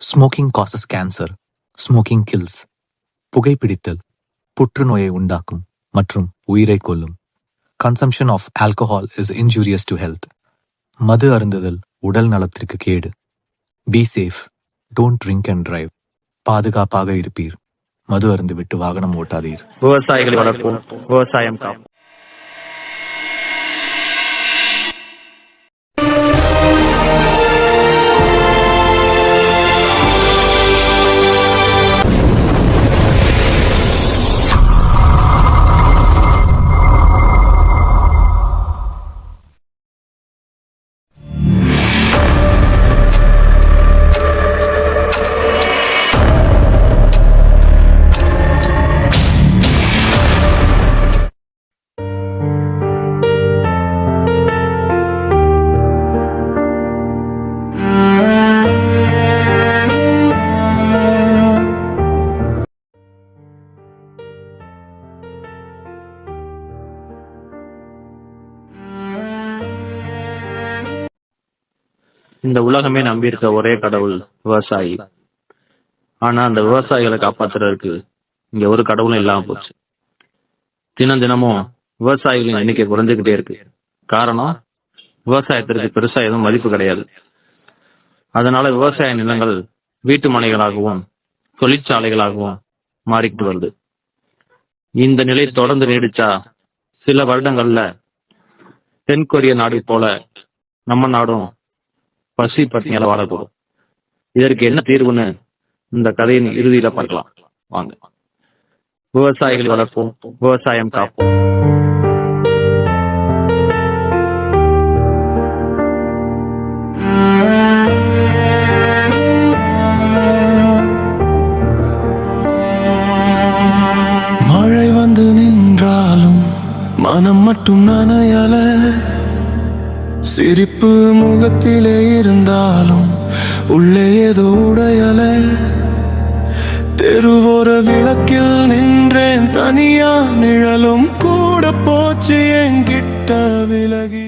Smoking causes cancer, smoking kills. புகைப்பிடித்தல் புற்றுநோயை உண்டாக்கும் மற்றும் உயிரை கொல்லும். Consumption of alcohol is injurious to health. மது அருந்துதல் உடல் நலத்திற்கு கேடு. Be safe, don't drink and drive. பாதுகாப்பாக இருப்பீர். மது அருந்துவிட்டு வாகனம் ஓட்டாதீர். விவசாயிகளை வளர்ப்போம், விவசாயம் காப்போம். இந்த உலகமே நம்பி இருக்க ஒரே கடவுள் விவசாயி. ஆனா அந்த விவசாயிகளை காப்பாத்துறதுக்கு இங்க ஒரு கடவுளும் இல்லாம போச்சு. தினமும் விவசாயிகளின் எண்ணிக்கை குறைஞ்சுக்கிட்டே இருக்கு. காரணம், விவசாயத்திற்கு பெருசா எதுவும் மதிப்பு கிடையாது. அதனால விவசாய நிலங்கள் வீட்டு மனைகளாகவும் தொழிற்சாலைகளாகவும் மாறிக்கிட்டு வருது. இந்த நிலை தொடர்ந்து நீடிச்சா சில வருடங்கள்ல தென்கொரிய நாடு போல நம்ம நாடும் பசி பட்டினியால வாழக்கூடும். இதற்கு என்ன தீர்வுன்னு இந்த கதையின் இறுதியில பார்க்கலாம். வாங்க. விவசாயிகளை வளர்ப்போம், விவசாயம் காப்போம். மழை வந்து நின்றாலும் மனம் மட்டும் நனையல. சிரிப்பு முகத்திலே இருந்தாலும் உள்ளே ஏதோ உடையல. தெருவோர விளக்கில் நின்றேன் தனியா, நிழலும் கூட போச்சு என்கிட்ட விலகிய.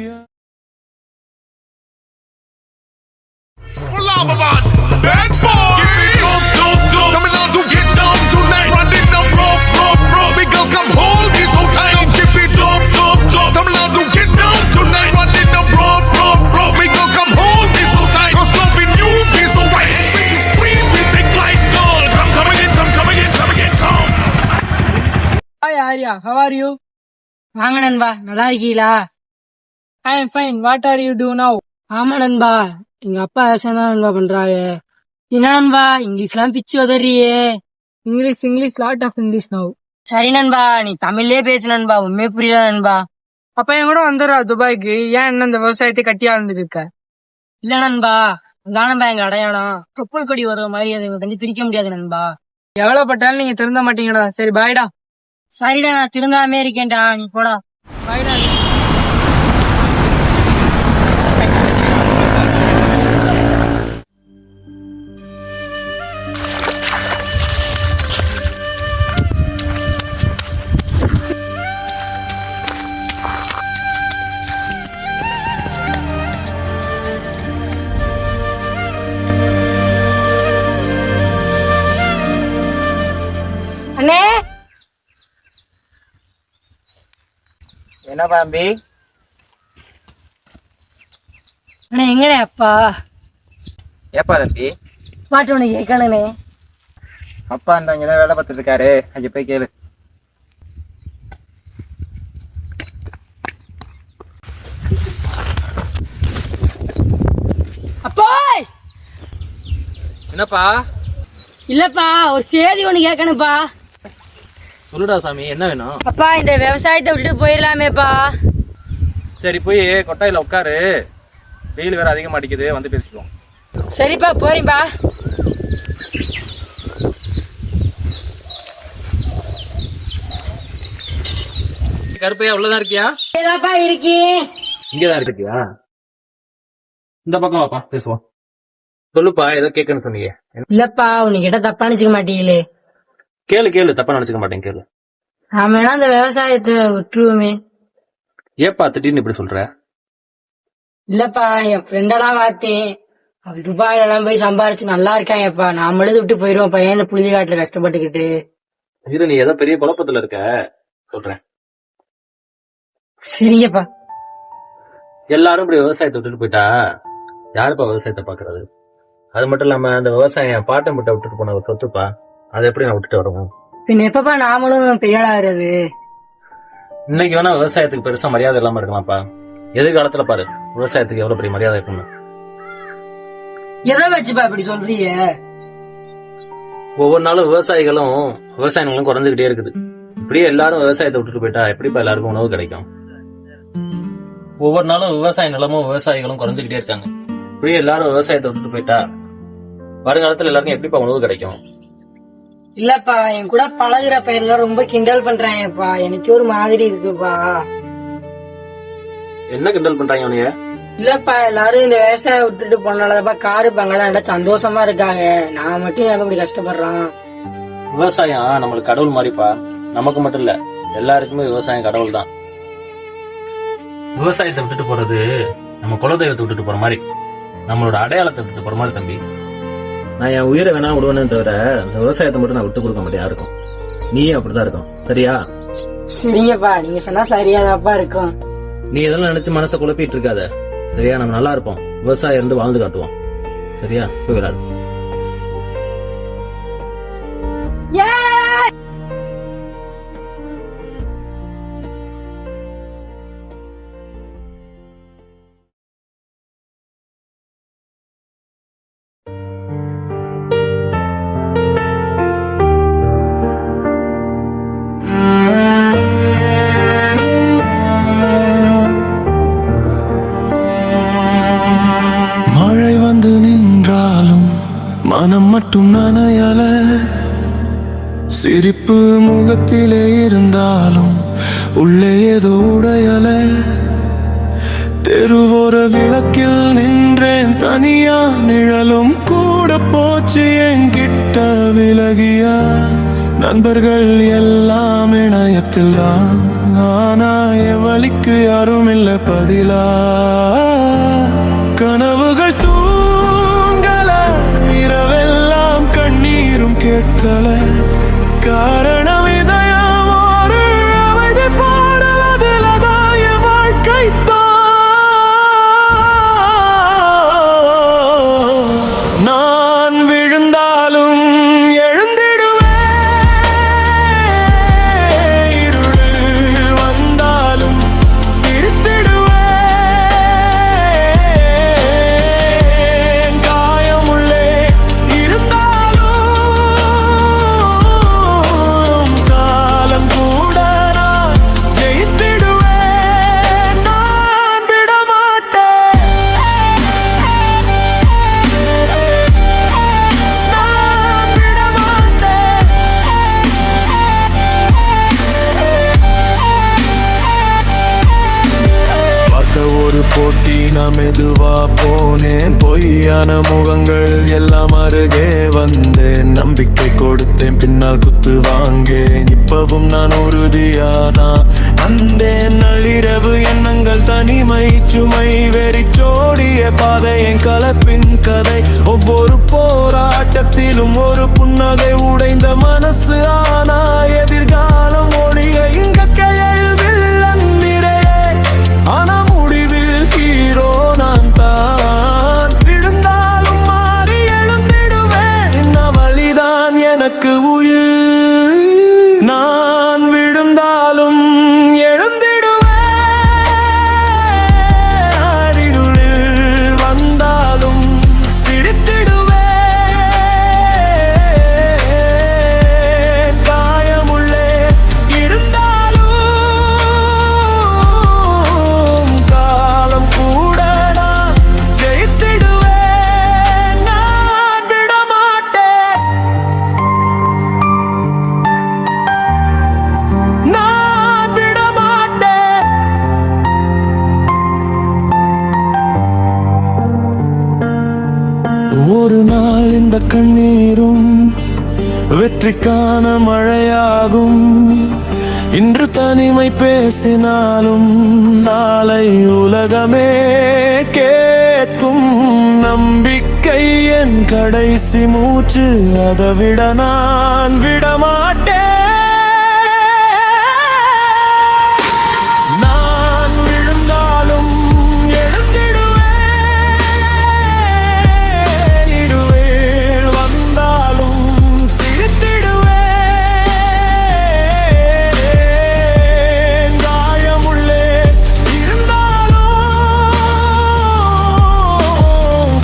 Arya, how are you? வாங்க நண்பா, நல்லா இருக்கீங்களா? I am fine. What are you do now? ஆமா நண்பா, எங்க அப்பா விவசாயம் தான் நண்பா பண்றாங்க. என்ன நண்பா இங்கிலீஷ்லாம் பிச்சு உதறியே? English lot of English now. சரி நண்பா, நீ தமிழ்லயே பேசு நண்பா, உண்மையே புரியல நண்பா. அப்பா என் கூட வந்துடுறா துபாய்க்கு. ஏன் என்ன இந்த விவசாயத்தை கட்டியா இருந்துட்டு இருக்க? இல்ல நண்பா, அதான் நண்பா எங்க அடையாளம். கப்பல் கொடி வர்ற மாதிரி அதை வந்து பிரிக்க முடியாது நண்பா. எவ்வளவு பட்டாலும் நீங்க திருந்த மாட்டீங்கடா. சரி பாய்டா. சரிடா, நான் திருந்தாமே இருக்கேன்டா, நீ போடா. பாய்டா. அண்ணே, என்ன பாம்பி? அண்ணே எங்கண்ணே அப்பா? ஏப்பா தம்பி? பாட்டு உனக்கு கேட்கணுண்ணே. அப்பா அந்த இங்கதான் வேலை பார்த்துட்டு இருக்காரு, அங்க போய் கேளு. அப்பா என்னப்பா? இல்லப்பா, ஒரு செய்தி ஒண்ணு கேட்கணும்ப்பா. சொல்லுடா சாமி, என்ன வேணும்? அப்பா, இந்த விவசாயத்தை விட்டுட்டு போயிடலாமேப்பா. சரி, போய் கொட்டாயில உட்காரு, வெயில் வேற அதிகமா அடிக்குது, வந்து பேசிக்குவோம். சரிப்பா, போறீங்கப்பா. கருப்பையா உள்ளதான் இருக்கியா? ஏதாப்பா இருக்கேன். இங்கதான் இருக்கியா? இந்த பக்கம் வாப்பா, பேசுவோம். சொல்லுப்பா, ஏதோ கேட்கன்னு சொன்னீங்க. இல்லப்பா, உன்கிட்ட தப்பா நினைச்சுக்க மாட்டீங்களே? கேளு, தப்பா நினைச்சுக்க மாட்டேன், கேளு. நாம அந்த விவசாயத்தை விட்டுருவோமே. ஏப்பா திடீர்னு இப்படி சொல்ற? இல்லப்பா, என் ஃப்ரெண்டெல்லாம் பார்த்தேன். அப்ப துபாயில எல்லாம் போய் சம்பாரிச்சு நல்லா இருக்காங்கப்பா. நான் எழுதி விட்டு போயிருவோம் பையன் இந்த புழுதி காட்டுல கஷ்டப்பட்டுக்கிட்டு. இது நீ ஏதோ பெரிய குழப்பத்துல இருக்க, சொல்றேன். சரிங்கப்பா. எல்லாரும் இப்படி விவசாயத்தை விட்டுட்டு போயிட்டா யாருப்பா விவசாயத்தை பாக்குறது? அது மட்டும் இல்லாம அந்த விவசாயம் பாட்டம் விட்ட விட்டுட்டு போன ஒரு சொத்துப்பா, அதை எப்படி நான் விட்டுட்டு வரணும்? பின் எப்பப்பா நாமளும் பெரிய ஆகுறது? இன்னைக்கு வேணா விவசாயத்துக்கு பெருசா மரியாதை இல்லாம இருக்கலாம்ப்பா. எதிர்காலத்துல பாரு விவசாயத்துக்கு எவ்வளவு பெரிய மரியாதை இருக்குன்னு. எதை வச்சுப்பா இப்படி சொல்றீங்க? ஒவ்வொரு நாளும் விவசாய நிலம் குறைஞ்சுக்கிட்டே இருக்குது. இப்படியே எல்லாரும் விவசாயத்தை விட்டுட்டு போயிட்டா எப்படிப்பா எல்லாருக்கும் உணவு கிடைக்கும்? ஒவ்வொரு நாளும் விவசாய நிலமும் விவசாயிகளும் குறைஞ்சுக்கிட்டே இருக்காங்க. இப்படியே எல்லாரும் விவசாயத்தை விட்டுட்டு போயிட்டா வருங்காலத்துல எல்லாருக்கும் எப்படிப்பா உணவு கிடைக்கும்? இல்லப்பா, என் கூட பழகுற பையன்லாம் ரொம்ப கிண்டல் பண்றாங்கப்பா. எனக்கு ஒரு மாதிரி இருக்குப்பா. என்ன கிண்டல் பண்றாங்க உனைய? இல்லப்பா, எல்லாரும் இந்த விவசாயம் விட்டுட்டு போனாலப்பா காரு பங்களா சந்தோஷமா இருக்காங்க. நான் மட்டும் எப்படி கஷ்டப்படுறான்? விவசாயம் நம்மளுக்கு கடவுள் மாதிரிப்பா. நமக்கு மட்டும் இல்ல, எல்லாருக்குமே விவசாயம் கடவுள் தான். விவசாயத்தை விட்டுட்டு போறது நம்ம குலதெய்வத்தை விட்டுட்டு போற மாதிரி, நம்மளோட அடையாளத்தை விட்டுட்டு போற மாதிரி தம்பி. நான் என் உயிரை வேணா விடுவேனே தவிர இந்த விவசாயத்தை மட்டும் நான் விட்டு கொடுக்க மாட்டேன் யாருக்கும். நீயும் அப்படிதான் இருக்கும், சரியா? சரிங்கப்பா, நீங்க சொன்னா சரியாதாப்பா இருக்கும். நீ எதெல்லாம் நினைச்சு மனசை குழப்பிட்டு இருக்காத, சரியா? நம்ம நல்லா இருப்போம், விவசாயம் இருந்து வாழ்ந்து காட்டுவோம், சரியா? போகிறாரு. மழை வந்து நின்றாலும் மனம் மட்டும் நனையல, சிரிப்பு முகத்திலே இருந்தாலும் உள்ளே ஏதோ உடையல. தெருவோர விளக்கில் நின்றேன் தனியா, நிழலும் கூட போச்சு என்கிட்ட விலகியா. நண்பர்கள் எல்லாம் இணையத்தில் தான், ஆனா என் வழிக்கு யாரும் இல்ல பதிலா. கனவுகள் தூங்கல, இரவெல்லாம் கண்ணீரும் கேட்கல. காரணம் இதயம் ஒரு அமைதி பாடலதில்தான் என் வாழ்க்கை தான். நான் விழுந்தாலும் எழுந்திடுவேன், இருள் வந்தாலும் சிரித்திடுவேன். காயமுள்ளே இருந்தாலும் காலம் கூட நான் ஜெயித்திடுவேன். நான் விடமாட்டேன், நான் விடமாட்டேன். பார்த்த ஒரு போட்டி நான் மெதுவா போனேன், பொய்யான முகங்கள் எல்லாம் அருகே வந்தேன். நம்பிக்கை கொடுத்தேன், பின்னால் குத்து வாங்கேன். இப்பவும் நான் உறுதியாதான் வந்தேன். நள்ளிரவு எண்ணங்கள் தனிமை சுமை வெறிச்சோடிய பாதை என் கலப்பின் கதை. ஒவ்வொரு போராட்டத்திலும் ஒரு புன்னகை உடைந்த மனசு, ஆனா எதிர்காலம் ஒளிகை. இங்க கையில் வில்லன் நிறையே, ஆனா முடிவில் ஹீரோ நான் தான். விழுந்தாலும் மாறி எழுந்திடுவேன், இந்த வழிதான் எனக்கு உயிர். நான் விழுந்தாலும் எழுந்திடுவேன், அருகில் வந்தாலும் சிரித்திடுவேன். காயமுள்ளே இருந்தாலும் காலம் கூட நான் ஜெயித்திடுவேன். நான் விடமாட்டேன், நான் விடமாட்டேன். ஒரு நாள் இந்த கண்ணீரும் வெற்றிக்கான மழையாகும். இன்று தனிமை பேசினாலும் நாளை உலகமே கேட்கும். நம் நம்பிக்கை என் கடைசி மூச்சு, அதை விட நான் விடமாட்டேன். நான் விழுந்தாலும் எழுந்திடுவேன், இருவேள் வந்தாலும் சிரித்திடுவேன். காயமுள்ளே இருந்தாலும்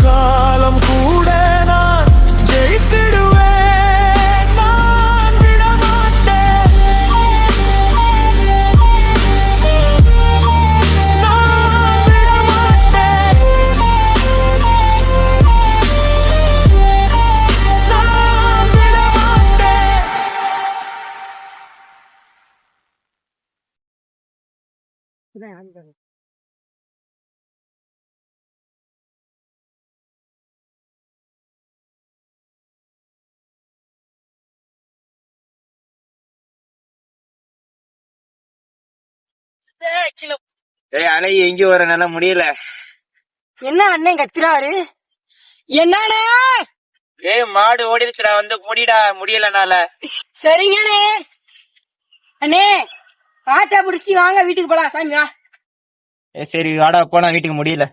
காலம் கூட நான் ஜெயித்திடுவேன். நான் விடமாட்டேன், நான் விடமாட்டேன், நான் விடமாட்டேன். ஏய் அழகி எங்கேயும் வர நல்லா முடியல. என்ன அண்ணன் கத்துறாரு? என்னண்ணே? ஏய் மாடு ஓடிடுச்சுடா, வந்து முடிடா, முடியலனால. சரிங்கண்ணே. அண்ணே ஆட்டா புடிச்சி வாங்க வீட்டுக்கு போலாம், சாமி வா. சரி வாடா போனா, வீட்டுக்கு முடியல.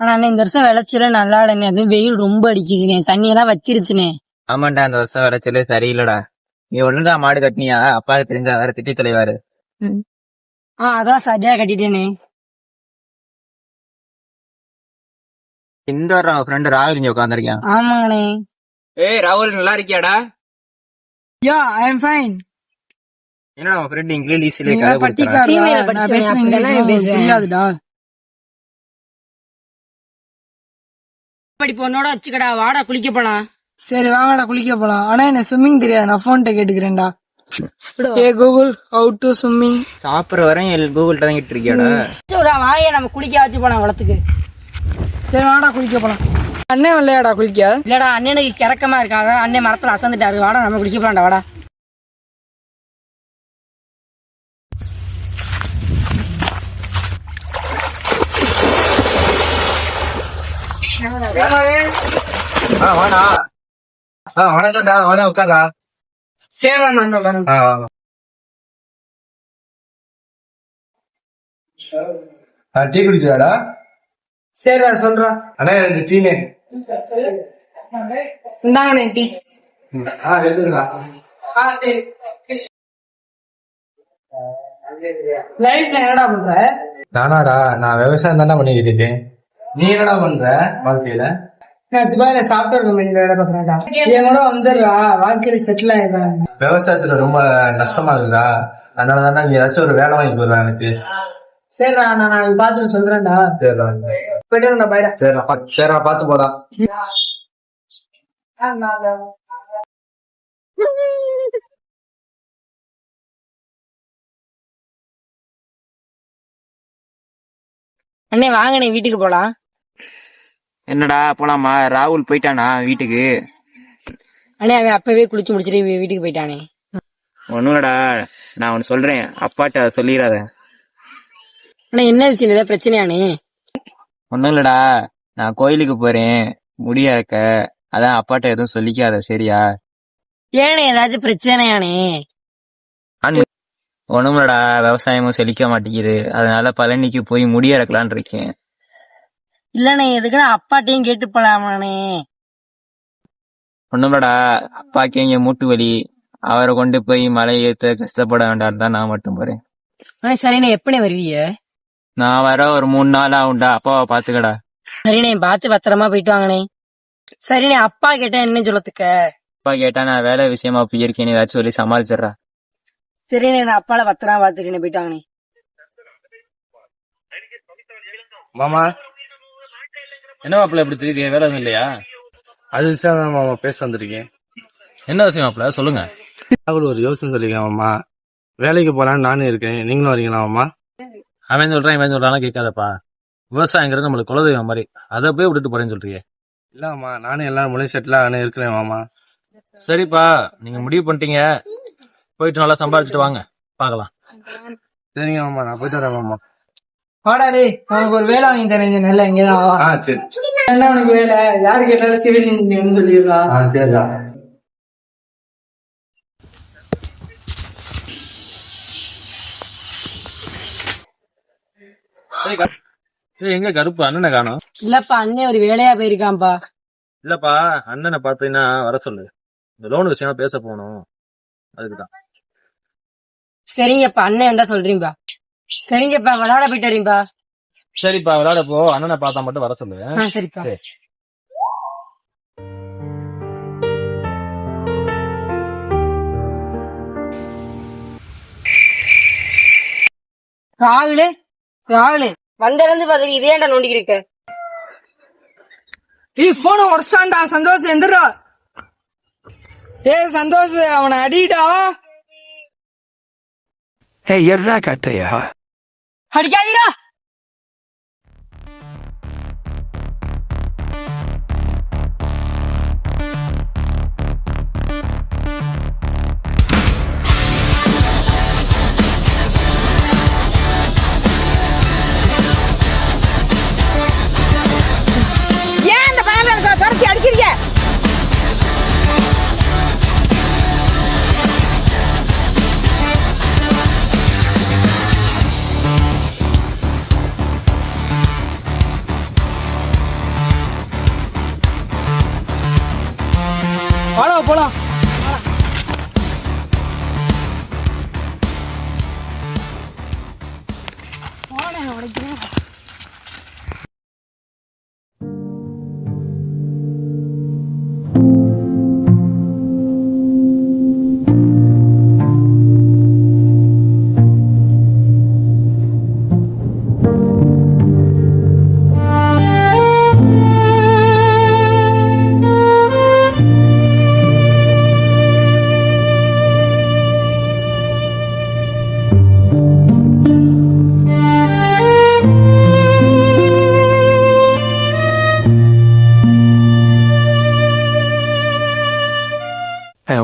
ஆனா அண்ணே இந்த வருஷம் விளைச்சல நல்லா இல்லைண்ணே, அது வெயில் ரொம்ப அடிக்குதுண்ணே, தண்ணியெல்லாம் வத்திருச்சுண்ணே. ஆமாண்டா, அந்த வருஷம் விளைச்சலே சரியில்லடா. நீ ஒண்ணுடா மாடு கட்டினியா? அப்பாவுக்கு தெரிஞ்சா வேற திட்டி தலைவாரு. அதான் சரியா கட்டிட்டேனே. இந்த வர ஃப்ரெண்டு ராகுல் இங்க உட்காந்துருக்கேன். ஆமாங்கண்ணே. ஏய் ராகுல், நல்லா இருக்கியாடா? யா ஐ அம் ஃபைன். என்னடா உன் ஃப்ரெண்ட் இங்கிலீஷ்ல நீங்க கதை பட்டிக்காரா? நான் பேசுன இங்கிலீஷ் புரியாதுடா. படி பொண்ணோட வச்சுக்கடா, வாடா குளிக்க போலாம். சரி வாங்கடா குளிக்க போலாம். ஆனா எனக்கு ஸ்விம்மிங் தெரியாது, நான் போன்ட்ட கேட்டுக்கிறேன்டா. ஏ கூகுள், ஹவு டு ஸ்விம்மிங். சாப்பிடுற வரையும் கூகுள்ட்ட தான் கிட்டு இருக்கியாடா? வாயே நம்ம குளிக்க வச்சு போலாம் குளத்துக்கு. சரி வாடா குளிக்க போலாம். அண்ணன் இல்லையாடா குளிக்க? இல்லடா அண்ணனுக்கு கிறக்கமா இருக்காங்க, அண்ணன் மரத்துல அசந்துட்டாரு. வாடா நம்ம குளிக்க போலாம்டா, வாடா. வாடா. வணக்கம்டா, வாடா உட்காரா. சரிடா நான் வரேன். டீ குடிச்சாடா? சரிடா சொல்றா. அண்ணா ரெண்டு டீனே. இந்தாங்கண்ணே டீ. எடுத்துக்கா. சரி. லைஃப்ல என்னடா பண்ற? நானாடா, நான் விவசாயம் தானே பண்ணிக்கிட்டு இருக்கேன். நீ என்னடா பண்ற வாழ்க்கையில? நான் துபாயில சாஃப்ட்வேர் கம்பெனில வேலை பார்க்கறேன்டா. என் கூட வந்துடுறா, வாழ்க்கையில செட்டில் ஆயிடுறேன். விவசாயத்துல ரொம்ப நஷ்டமா இருக்குதா? அதனால தானே நீ ஏதாச்சும் ஒரு வேலை வாங்கி போடுறேன் எனக்கு. சரிடா நான் நாளைக்கு பார்த்துட்டு சொல்றேன்டா. சரிடா. போயிட்டு பாய்டா. சரிடா, பார்த்து போடா. அண்ணே வாங்கண்ணே வீட்டுக்கு போலாம். என்னடா போலாமா? ராகுல் போயிட்டானா வீட்டுக்கு? அண்ணே அவன் அப்பவே குளிச்சு முடிச்சிட்டு வீட்டுக்கு போயிட்டானே. ஒண்ணுடா, நான் ஒன்னு சொல்றேன், அப்பாட்ட சொல்லிடாத. அண்ணா என்ன விஷயம், ஏதாவது பிரச்சனையானே? ஒண்ணும் இல்லடா, நான் கோயிலுக்கு போறேன், முடியா இருக்க, அதான் அப்பாட்ட எதுவும் சொல்லிக்காத, சரியா? ஏனே ஏதாச்சும் பிரச்சனையானே? ஒண்ணுமில்லடா, விவசாயமும் செழிக்க மாட்டேங்குது, அதனால பழனிக்கு போய் முடிய இறக்கலான் இருக்கேன். இல்லண்ணே எதுக்குன்னா அப்பாட்டையும் கேட்டு போலாமாண்ணே. ஒண்ணுமில்லடா, அப்பாக்கு இங்க மூட்டு வலி, அவரை கொண்டு போய் மலை ஏத்த கஷ்டப்பட வேண்டாம் தான் நான் மட்டும் போறேன். சரிண்ணே எப்பனே வருவீங்க? நான் வர ஒரு 3 நாள் ஆகும்டா, அப்பாவை பாத்துக்கடா. சரிண்ணே பார்த்து பத்திரமா போயிட்டு வாங்கண்ணே. சரிண்ணே அப்பா கேட்டா என்ன சொல்லத்துக்க? அப்பா கேட்டா நான் வேலை விஷயமா போயிருக்கேன்னு ஏதாச்சும் சொல்லி சமாளிச்சிடறா. சரிண்ணே நான் அப்பால பத்திரமா பாத்துக்கிறேன், போயிட்டு வாங்கண்ணே. மாமா, என்ன மாப்பிள்ள எப்படி தெரியுது? வேலை எதுவும் இல்லையா? அது விஷயம் தான் மாமா பேச வந்திருக்கேன். என்ன விஷயம் மாப்பிள்ள சொல்லுங்க. ராகுல் ஒரு யோசனை சொல்லிருக்கேன் மாமா. வேலைக்கு போலான்னு நானும் இருக்கேன், நீங்களும் வரீங்களா மாமா? அவன் சொல்றான் இவன் சொல்றான் கேட்காதப்பா. விவசாயங்கிறது நம்மளுக்கு குலதெய்வம் மாதிரி, அதை போய் விட்டுட்டு போறேன்னு சொல்றியே. இல்லம்மா, நானும் எல்லாரும் முழு செட்டில் இருக்கிறேன் மாமா. சரிப்பா, நீங்க முடிவு பண்ணிட்டீங்க, போயிட்டு நல்லா சம்பாதிச்சுட்டு வாங்க, பாக்கலாம். சரிங்க மாமா, நான் போயிட்டு வரேன் மாமா. வாடா டேய், உனக்கு ஒரு வேலை வாங்கி தரேன் இந்த நெல்ல இங்கதான் வா. சரி. என்ன உனக்கு வேலை? யாருக்கு கேட்டாலும் சிவில் இன்ஜினியர்னு சொல்லிடுறா. சரிடா. எங்க கருப்பு அண்ணனை காணோம்? இல்லப்பா அண்ணன் ஒரு வேலையா போயிருக்கான்ப்பா. இல்லப்பா, அண்ணனை பார்த்தீங்கன்னா வர சொல்லு. இந்த லோன் விஷயமா பேச போகணும், அதுக்குதான். சரிங்கப்பா, அண்ணன் வந்தா சொல்றீங்கப்பா. சரிங்கப்பா, விளையாட போயிட்டு வரீங்கப்பா. சரிப்பா, விளையாட போ. அண்ணனை பார்த்தா மட்டும் வர சொல்லு. சரிப்பா. சரி. ராகுலு ராகுலு வந்திருந்து பாத்துக்கு இதே ஏன்டா நோண்டிக்கிட்டு இருக்க? போன உடச்சான்டா. சந்தோஷம் எந்திரா. சந்தோஷ் அவனை அடிடா. என்ன கட்டையா? அடிக்காதீடா. ஏன் இந்த பையன் துரத்தி அடிக்கிறீங்க? வாடா போலாம்.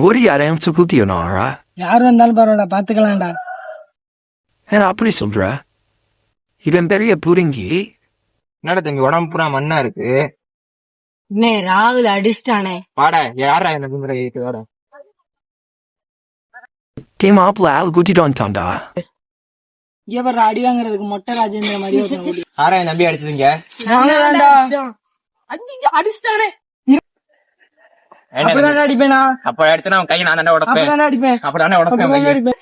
ஒரு யாரையும் சுக்குத்தியோனாரா? யார் வந்தாலும் பரவாயில்ல, பாத்துக்கலாம்டா. அப்படி சொல்ற? இவன் பெரிய புடுங்கி. என்னடா தம்பி, உடம்பு பூரா மண்ணா இருக்கு. இன்னே ராகுல் அடிச்சிட்டானே. வாடா, யாரா இந்த குதிரை வாடா. மாப்பிள்ள ஆள் கூட்டிட்டு வந்துட்டான்டா. இவர் அடி வாங்குறதுக்கு மொட்டை ராஜேந்திர மாதிரி ஒருத்தன். யாரா என் தம்பி அடிச்சதுங்க? அடிச்சிட்டானே. என்ன அப்படிதான் அடிப்பேனா? அப்ப அடிச்சா அவன் கையை நான் தானே உடப்பேன். அப்படிதான் அடிப்பேன். அப்படிதானே உடப்பேன் அப்படிதான் கையை. அடிப்பேன்.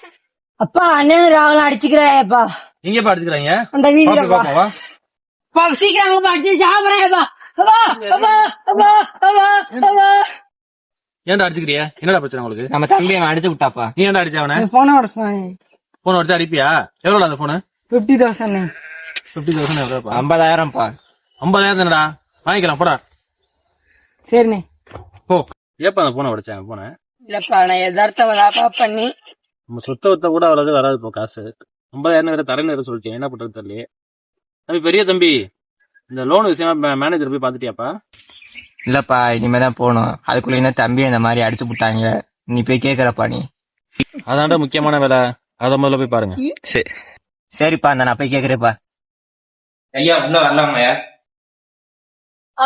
அப்பா அண்ணன் ராகுல் அடிச்சுக்கிறாயப்பா. நீங்க பாத்துக்கிறாங்க. அந்த வீதியிலப்பா. சீக்கிரம் அடிச்சு சாப்பிடறேப்பா. ஏன்டா அடிச்சுக்கிறியா? என்னடா பிரச்சனை உங்களுக்கு? நம்ம தம்பி அவன் அடிச்சு விட்டாப்பா. நீ ஏன்டா அடிச்ச அவனை? போன உடச்சானே. போன் அடிச்சா அடிப்பியா? எவ்வளவு அந்த போனு? 50,000. 50,000 எவ்வளவுப்பா? 50,000பா. 50,000 தானடா, வாங்கிக்கலாம் போடா. சரிண்ணே. போ. ஏப்பா அந்த போனை உடைச்சேன்? போன இல்லப்பா, நான் எதார்த்தவதாப்பா பண்ணி. நம்ம சொத்த ஒத்த கூட அவ்வளவு வராது இப்போ காசு. 50,000 வேற தரேன்னு வேற சொல்லிட்டேன். என்ன பண்றது தெரியல. தம்பி, பெரிய தம்பி, இந்த லோன் விஷயமா மேனேஜர் போய் பாத்துட்டியாப்பா? இல்லப்பா, இனிமேதான் போகணும். அதுக்குள்ள என்ன தம்பி இந்த மாதிரி அடிச்சு விட்டாங்க, நீ போய் கேக்குறப்பா நீ. அதான்டா முக்கியமான வேலை, அத முதல்ல போய் பாருங்க. சரிப்பா, நான் போய் கேக்குறேப்பா. ஐயா உள்ள வரலாமாயா?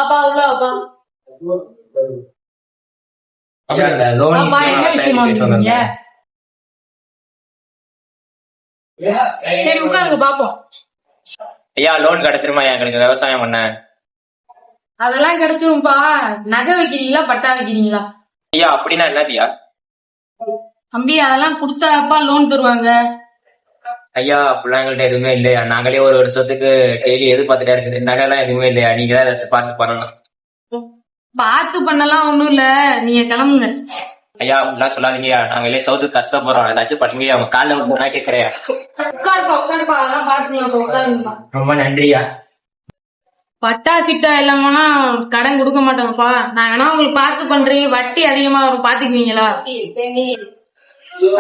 அப்பா உள்ள அப்பா. ஐயா இந்த லோன் அப்பா என்ன விஷயமா வந்தீங்க? சரி உட்காருங்க பாப்போம். ஐயா லோன் கிடைச்சிருமா? எனக்கு விவசாயம் பண்ண. அதெல்லாம் கிடைச்சிரும்பா. நகை வைக்கிறீங்களா பட்டா வைக்கிறீங்களா? ஐயா அப்படின்னா என்னதியா? தம்பி அதெல்லாம் கொடுத்தாப்பா லோன் தருவாங்க. ஐயா அப்படிலாம் எங்கள்கிட்ட எதுவுமே இல்லையா. நாங்களே ஒரு வருஷத்துக்கு டெய்லி எதிர்பார்த்துட்டே இருக்குது. நகை எல்லாம் எதுவுமே இல்லையா. நீங்க தான் ஏதாச்சும் பார்த்து பண்ணணும். பார்த்து பண்ணலாம் ஒண்ணும் இல்ல, நீங்க கிளம்புங்க. ஐயா அப்படிலாம் சொல்லாதீங்கய்யா. நாங்களே சவுத்துக்கு கஷ்டப்படுறோம். ஏதாச்சும் பண்ணுங்க. அவன் காலில் வந்து நான் கேட்கறையா. உட்காருப்பா உட்காருப்பா, அதெல்லாம் பாத்துக்கலாம். உட்காருங்கப்பா. ரொம்ப நன்றியா. பட்டா சிட்டா இல்லாமனா கடன் கொடுக்க மாட்டோங்கப்பா. நான் வேணா உங்களுக்கு பார்த்து பண்றேன், வட்டி அதிகமா வரும், பாத்துக்குவீங்களா?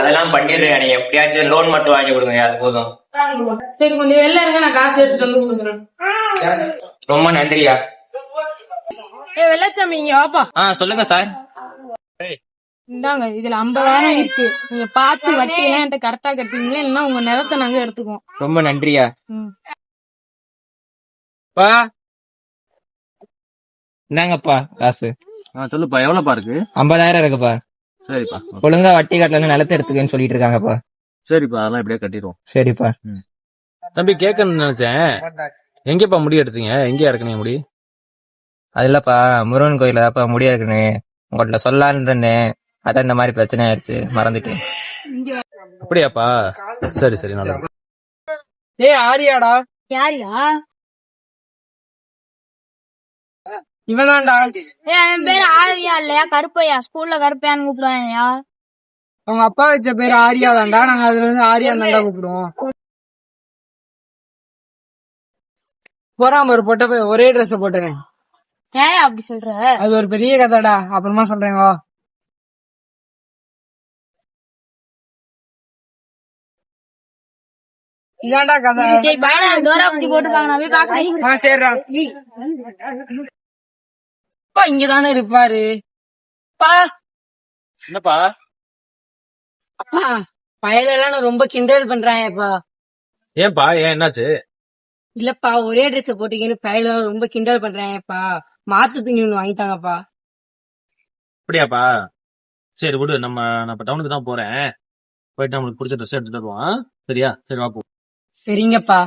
அதெல்லாம் பண்ணிடுறேன். நீங்க எப்படியாச்சும் லோன் மட்டும் வாங்கி கொடுங்க. அது போதும். சரி கொஞ்சம் வெளில இருங்க, நான் காசு எடுத்துட்டு வந்து கொடுக்குறேன். ரொம்ப நன்றியா. வெள்ளச்சாமி இங்க வாப்பா. சொல்லுங்க சார். இந்தாங்க, இதுல 50,000 இருக்கு. நீங்க பார்த்து வட்டி எல்லாம் என்கிட்ட கரெக்டா கட்டுவீங்க, இல்லைன்னா உங்க நிலத்தை நாங்க எடுத்துக்குவோம். ரொம்ப நன்றியா. பா என்னங்கப்பா காசு சொல்லுப்பா எவ்வளவுப்பா இருக்கு? 50,000 இருக்குப்பா. சரிப்பா ஒழுங்கா வட்டி கட்டலன்னு நிலத்தை எடுத்துக்கன்னு சொல்லிட்டு இருக்காங்கப்பா. சரிப்பா அதெல்லாம் இப்படியே கட்டிடுவோம். சரிப்பா. தம்பி கேட்கணும்னு நினைச்சேன், எங்கப்பா முடி எடுத்தீங்க? எங்க இறக்குனீங்க முடி? அது இல்லப்பா, முருகன் கோயில தான்ப்பா முடியா இருக்குன்னு உங்கள்ட்ட சொல்லலான்னு இருந்தேன். அதான் இந்த மாதிரி பிரச்சனை ஆயிடுச்சு, மறந்துட்டேன். அப்படியாப்பா? சரி சரி நல்லது. ஏய் ஆரியாடா. யாரியா? இவன்தான்டா. என் பேரு ஆரியா இல்லையா, கருப்பையா. ஸ்கூல்ல கருப்பையான்னு கூப்பிடுவாங்கயா. அவங்க அப்பா வச்ச பேரு ஆரியா தான்டா. நாங்க அதுல இருந்து ஆரியா தான்டா கூப்பிடுவோம். போறாம ஒரு பொட்ட போய் ஒரே ட்ரெஸ் போட்டுறேன். ஏன் அப்படி சொல்ற? அது ஒரு பெரிய கதைடா, அப்புறமா சொல்றேன் வா. இதான்டா கதை. சரி பயனா டோரா புத்தி போட்டுருக்காங்க, நான் போய் பாக்குறேன். சரிடா. அப்பா இங்கதானே இருப்பாரு. பா என்னப்பா? அப்பா பயலெல்லாம் நான் ரொம்ப கிண்டல் பண்றாங்கப்பா. ஏன்பா, ஏன் என்னாச்சு? இல்லப்பா, ஒரே ட்ரெஸ் போட்டீங்கன்னு பயல ரொம்ப கிண்டல் பண்றாங்கப்பா. மாத்து துணி ஒண்ணு வாங்கிட்டாங்கப்பா. அப்படியாப்பா? சரி விடு, நான் இப்ப டவுனுக்கு தான் போறேன். போயிட்டு நம்மளுக்கு பிடிச்ச ட்ரெஸ் எடுத்துட்டு வருவோம். சரியா? சரி வா போ. சரிங்கப்பா.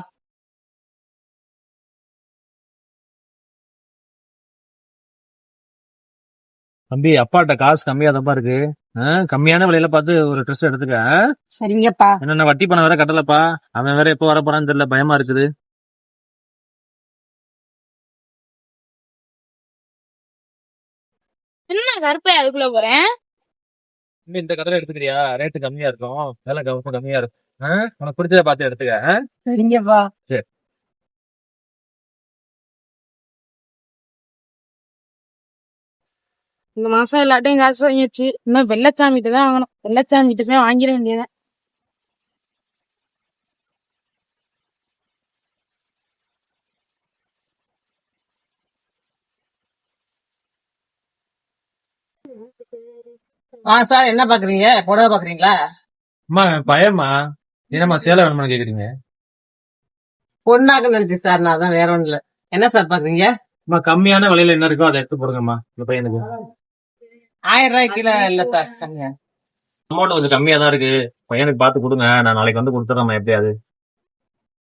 தம்பி அப்பாட்ட காசு கம்மியா தான்ப்பா இருக்கு. கம்மியான விலையில பார்த்து ஒரு ட்ரெஸ் எடுத்துக்க. சரிங்கப்பா. என்னென்ன வட்டி பணம் வேற கட்டலப்பா. அவன் வேற எப்போ வர போறான்னு தெரியல, பயமா இருக்குது. என்ன கருப்பையா அதுக்குள்ள போறேன்? இன்னும் இந்த கடையில எடுத்துக்கிறியா? ரேட்டு கம்மியா இருக்கும், விலை கம்மியா இருக்கும். உனக்கு பிடிச்சத பார்த்து எடுத்துக்க. சரிங்கப்பா. சரி. இந்த மாசம் எல்லாட்டையும் காசு வாங்கியாச்சு. இன்னும் வெள்ளச்சாமிட்டு தான் வாங்கணும். வெள்ளச்சாமிட்டு போய் வாங்கிட வேண்டியதான். சார் என்ன பாக்குறீங்க? புடவை பாக்குறீங்களா? அம்மா பயமா, என்னம்மா சேலை வேணுமான்னு கேக்குறீங்க? பொண்ணாக்க நினைச்சு சார், நான் தான் வேற ஒண்ணு இல்ல. என்ன சார் பாக்குறீங்க? அம்மா கம்மியான விலையில என்ன இருக்கோ அதை எடுத்து போடுங்கம்மா இந்த பையனுக்கு. 1000 ரூபாய் கீழே இல்ல சார். கம்மியா அமௌண்ட் கொஞ்சம் கம்மியா தான் இருக்கு, பையனுக்கு பார்த்து கொடுங்க. நான் நாளைக்கு வந்து கொடுத்துறேம்மா எப்படியாவது.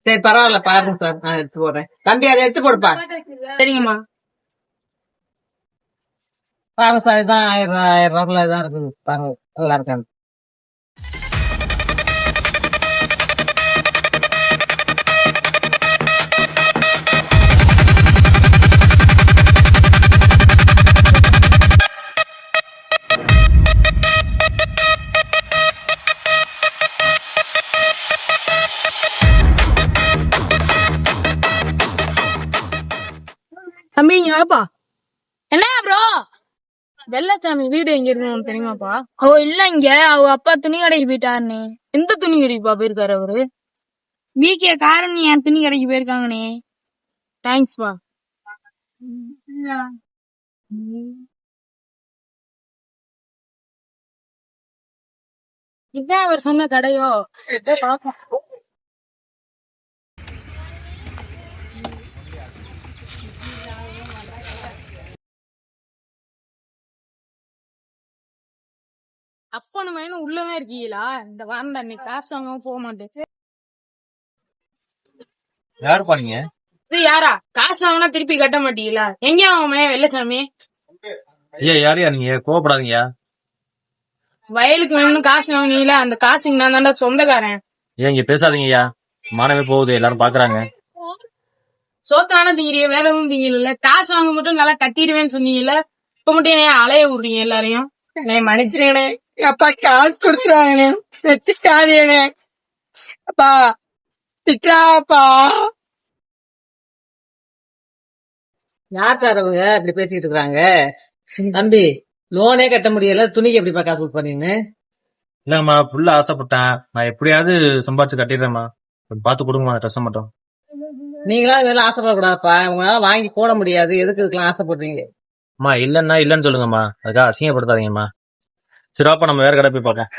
சரி பரவாயில்ல, பாருங்க சார், நான் எடுத்து போடுறேன். தம்பி அதை எடுத்து போடுப்பா. சரிங்கம்மா. பாருங்க சார், இதான் 1000 ரூபாய்க்குள்ள தான் இருக்குது. பாருங்க நல்லா இருக்காங்க. தம்பி இங்க வாப்பா. என்ன ப்ரோ? வெள்ளச்சாமி வீடு எங்க இருக்குன்னு தெரியுமாப்பா? ஓ இல்ல, இங்க அவ அப்பா துணி கடைக்கு போயிட்டாருனே. எந்த துணி கடைக்குப்பா போயிருக்காரு அவரு? வீக்கே காரணம் என் துணி கடைக்கு போயிருக்காங்கண்ணே. தேங்க்ஸ்பா. இதான் அவர் சொன்ன கடையோ? பாப்போம். அப்பா நம்ம என்ன உள்ளவே இருக்கீங்களா? இந்த வாரண்டா இன்னைக்கு காசு வாங்காம போக மாட்டேன். யாருப்பா நீங்க? இது யாரா? காசு வாங்கினா திருப்பி கட்ட மாட்டீங்களா? எங்க அவன் வெள்ளச்சாமி? ஐயா யாரையா நீங்க? கோவப்படாதீங்க. வயலுக்கு வேணும்னு காசு வாங்கினீங்களா? அந்த காசுக்கு நான் தாண்டா சொந்தக்காரன். ஏன் இங்க பேசாதீங்கய்யா, மானவே போகுது, எல்லாரும் பாக்குறாங்க. சோத்தான திங்கிறிய, வேற எதுவும் திங்கல. காசு வாங்க மட்டும் நல்லா கட்டிடுவேன்னு சொன்னீங்கல்ல, இப்ப மட்டும் ஏன் அலைய விடுறீங்க எல்லாரையும்? மன்னிச்சிருங்கண்ணே, அப்பா காசு கொடுத்துருவாங்கண்ணே, செத்துக்காதேண்ணே. அப்பா திட்டாப்பா. யார் சார் அவங்க இப்படி பேசிக்கிட்டு இருக்காங்க? தம்பி லோனே கட்ட முடியல, துணிக்கு எப்படிப்பா காசு பண்ணீங்க? இல்லம்மா, புள்ள ஆசைப்பட்டேன், நான் எப்படியாவது சம்பாதிச்சு கட்டிடுறேம்மா. பார்த்து கொடுங்கம்மா ட்ரெஸ் மட்டும். நீங்களா இதெல்லாம் ஆசைப்படக்கூடாதுப்பா, உங்களால வாங்கி போட முடியாது, எதுக்கு இதுக்கெல்லாம் ஆசைப்படுறீங்க? அம்மா இல்லன்னா இல்லன்னு சொல்லுங்கம்மா, அதுக்காக அசிங்கப்படுத்தாதீங்கம்மா. சரி வாப்பா, நம்ம வேற கடை போய் பார்ப்போம்.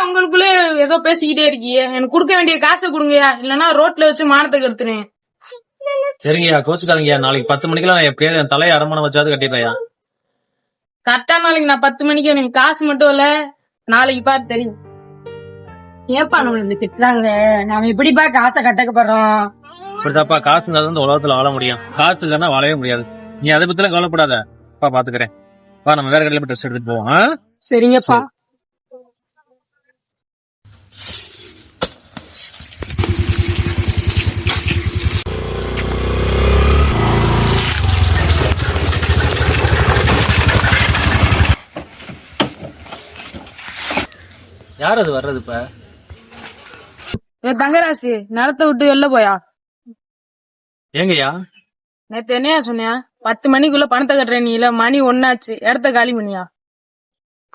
உங்களுக்குள்ள ஏதோ பேசிக்கிட்டே இருக்கீங்க. எனக்கு கொடுக்க வேண்டிய காசை கொடுங்கயா, இல்லன்னா ரோட்ல வச்சு மானத்தை கெடுத்துறேன். சரிங்கய்யா, கோச்சுக்காதீங்கய்யா. நாளைக்கு 10 மணிக்கெல்லாம் நான் எப்படியாவது என் தலையை அரமணம் வச்சாவது கட்டிடுறேன்யா. கரெக்டா நாளைக்கு நான் 10 மணிக்கு எனக்கு காசு மட்டும் இல்ல, நாளைக்கு பார்த்து தெரியும். ஏப்பா நம்ம இப்படி திட்டுறாங்க, நாம எப்படிப்பா காசை கட்டக்கப்படுறோம்? இப்படிதாப்பா, காசு இருந்தாலும் இந்த உலகத்துல வாழ முடியும். காசு இல்லைன்னா வாழவே முடியாது. நீ அதை பத்திலாம் கவலைப்படாத, அப்பா பாத்துக்கிறேன். வா, நம்ம வேற கடையில போய் ட்ரெஸ் எடுத்துட்டு போவோம். ஆ? சரிங்கப்பா. யார் அது வர்றது இப்ப? தங்கராசி, நிலத்தை விட்டு வெளில போயா. ஏங்கய்யா? நேத்து என்னையா சொன்னியா? 10 மணிக்குள்ள பணத்தை கட்டுறேன். நீ இல்ல, மணி 1 ஆச்சு, இடத்த காலி பண்ணியா.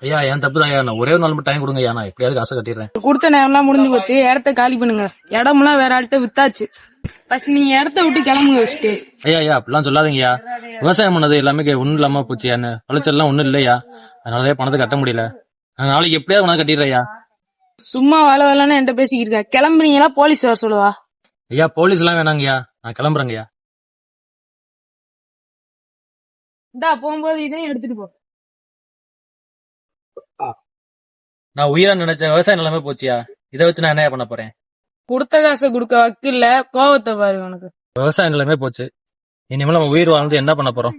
ஐயா, என் தப்பு தான். நான் ஒரே ஒரு நாள் மட்டும் டைம் கொடுங்க. நான் எப்படியாவது காசை கட்டிடுறேன். கொடுத்த நேரம்லாம் முடிஞ்சு போச்சு, இடத்த காலி பண்ணுங்க. இடம்லாம் வேற ஆள்கிட்ட வித்தாச்சு. ஃபர்ஸ்ட் நீங்க இடத்த விட்டு கிளம்புங்க வச்சுட்டு. ஐயா, அப்படிலாம் சொல்லாதீங்கய்யா. விவசாயம் பண்ணது எல்லாமே ஒண்ணும் இல்லாம போச்சு. விளைச்சல்லாம் ஒண்ணும் இல்லையா, அதனாலயே பணத்தை கட்ட முடியல. நான் நாளைக்கு எப்படியாவது உனக்கு கட்டிடுறேயா. சும்மா வேலை வேலைன்னு என்கிட்ட பேசிக்கிட்டு இருக்க. கிளம்புறீங்களா போலீஸ் வர சொல்லுவா. ஐயா, போலீஸ் எல்லாம் வேணாங்கய்யா, நான் கிளம்புறேங்கய்யா. இந்தா போகும்போது இதையும் எடுத்துட்டு போ. நான் உயிரா நினைச்ச விவசாயம் எல்லாமே போச்சியா. இதை வச்சு நான் என்ன பண்ண போறேன்? கொடுத்த காசை கொடுக்க வக்கில்ல, கோவத்தை பாரு உனக்கு. விவசாயம் எல்லாமே போச்சு. இனிமேல் நம்ம உயிர் வாழ்ந்து என்ன பண்ண போறோம்?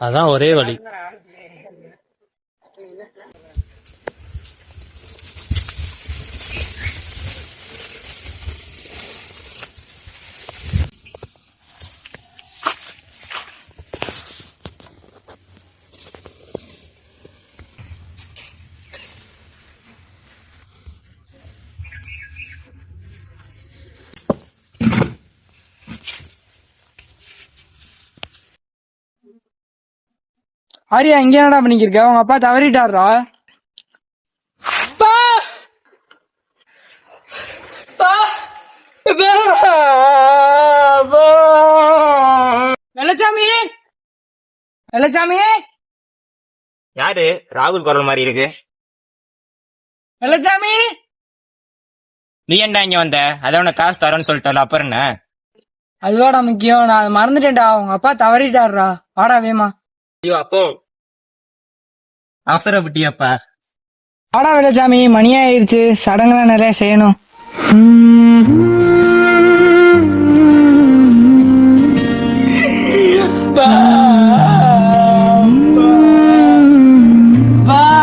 அதான் ஒரே வழி. ஆரியா, இங்க என்னடா பண்ணிக்கிருக்க? உங்க அப்பா தவறிட்டாரா? வெள்ளச்சாமி, வெள்ளச்சாமி. யாரு? ராகுல் குரல் மாதிரி இருக்கு. வெள்ளச்சாமி, நீ என்ன இங்க வந்த? அதான் உனக்கு காசு தரேன்னு சொல்லிட்டல, அப்புறம் என்ன? அதுவாடா முக்கியம், நான் அதை மறந்துட்டேன்டா. உங்க அப்பா தவறிட்டாருடா. வாடா வேமா. ஐயோ, அப்போ அவசரப்பட்டியாப்பா. வாடா வெள்ளச்சாமி, மணியாயிருச்சு, சடங்குலாம் நிறைய செய்யணும்.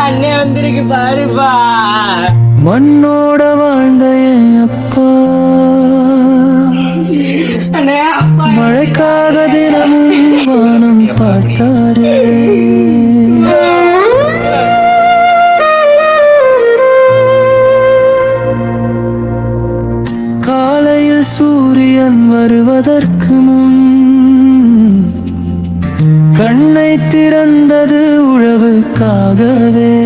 அண்ணே வந்திருக்கு பாருப்பா. மண்ணோட வாழ்ந்த என் அப்பா மழைக்காக தினமும் வானம் பார்த்தாரே. காலையில் சூரியன் வருவதற்கு முன் கண்ணை திறந்தது உழவுக்காகவே.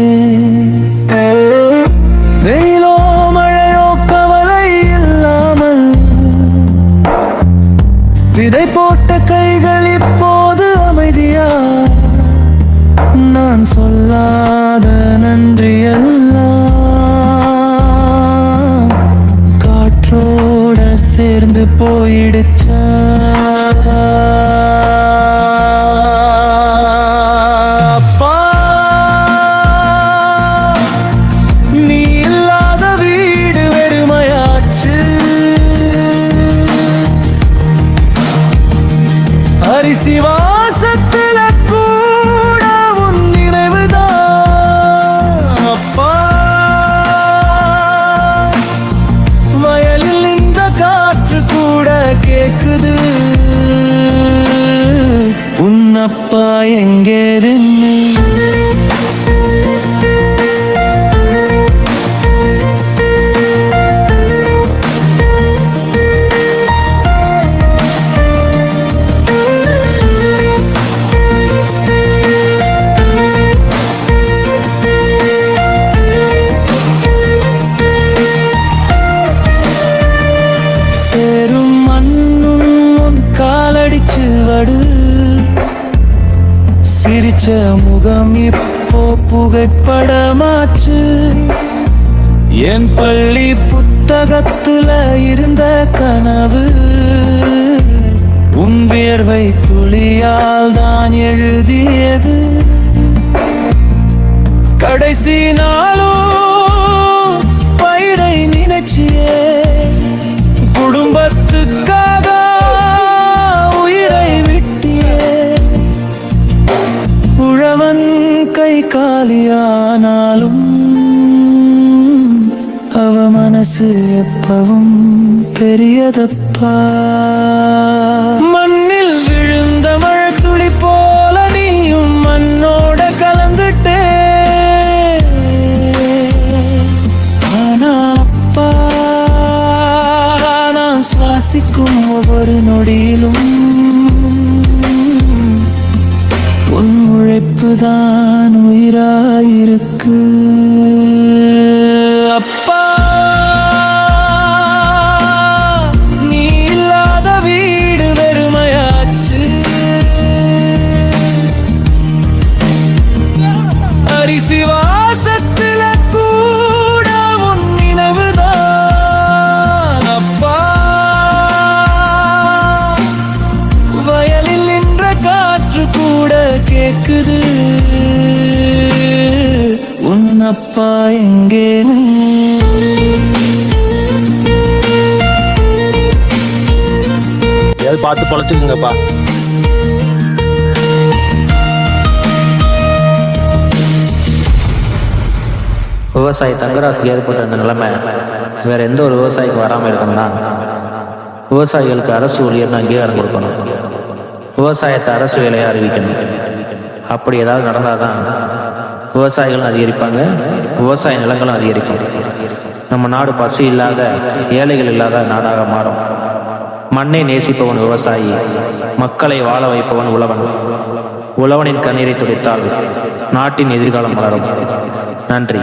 வெயிலோ மழையோ கவலை இல்லாமல் விதை போட்ட கைகள் இப்போது அமைதியா. நான் சொல்லாத நன்றி எல்லாம் காற்றோட சேர்ந்து போயிடுச்சா. அரிசி வாசத்தில கூட உன் நினைவுதான் அப்பா. வயலில் இந்த காற்று கூட கேக்குது உன் அப்பா எங்கேன்னு. சிரிச்ச முகம் இப்போ புகைப்படமாச்சு. என் பள்ளி புத்தகத்துல இருந்த கனவு உன் வியர்வை துளியால் தான் எழுதியது. கடைசி நாளும் பயிரை நினைச்சியே குடும்பத்துக்காக உயிரை விட்டியே. உழவன் கை காலியானாலும் அவ மனசு எப்பவும் பெரியதப்பா. மண்ணில் விழுந்த மழை துளி போல நீயும் மண்ணோட கலந்துட்டே. ஆனா அப்பா, நான் சுவாசிக்கும் ஒவ்வொரு நொடியிலும் உன் உழைப்பு தான் உயிராயிருக்கு. அப்பா, நீ இல்லாத வீடு வெறுமையாச்சு. அரிசி வாசத்துல கூட உன் நினைவுதான். அப்பா, வயலில் நின்ற காற்று கூட கேக்குது உன் அப்பா எங்கேன்னு. ஏதாவது பார்த்து பொழைச்சுக்குங்கப்பா. விவசாயி தங்கராசுக்கு ஏற்பட்ட அந்த நிலைமை வேற எந்த ஒரு விவசாயிக்கு வராமல் இருக்கணும்னா விவசாயிகளுக்கு அரசு ஊழியர்னு அங்கீகாரம் கொடுக்கணும். விவசாயத்தை அரசு வேலையை அறிவிக்கணும். அப்படி ஏதாவது நடந்தாதான் விவசாயிகளும் அதிகரிப்பாங்க, விவசாய நிலங்களும் அதிகரிக்கும். நம்ம நாடு பசு இல்லாத, ஏழைகள் இல்லாத நாடாக மாறும். மண்ணை நேசிப்பவன் விவசாயி, மக்களை வாழ வைப்பவன் உழவன். உழவனின் கண்ணீரை துடைத்தால் நாட்டின் எதிர்காலம் மலரும். நன்றி.